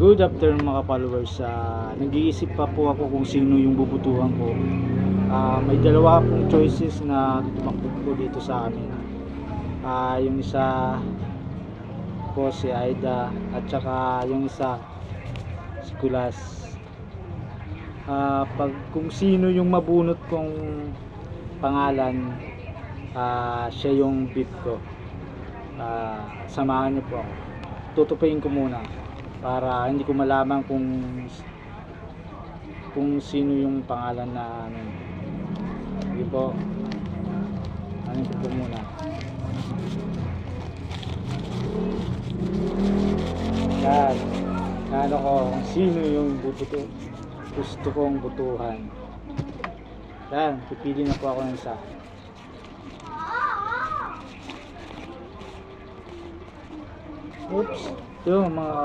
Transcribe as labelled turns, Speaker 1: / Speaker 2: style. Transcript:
Speaker 1: Good afternoon mga followers. Nag-iisip pa po ako kung sino yung bubutuhan ko. May dalawa pong choices na tumakbo po dito sa amin. Yung isa po si Aida at saka yung isa si Kulas. Pag kung sino yung mabunot kong pangalan, siya yung beat ko. Samahan niyo po ako. Tutupain ko muna para hindi ko malaman kung sino yung pangalan na ano. Sige po. Ano ko po muna. Yan. Ano ko kung sino yung gusto kong butuhan. Yan. Pipili na po ako ng isa. Oops. Yung mga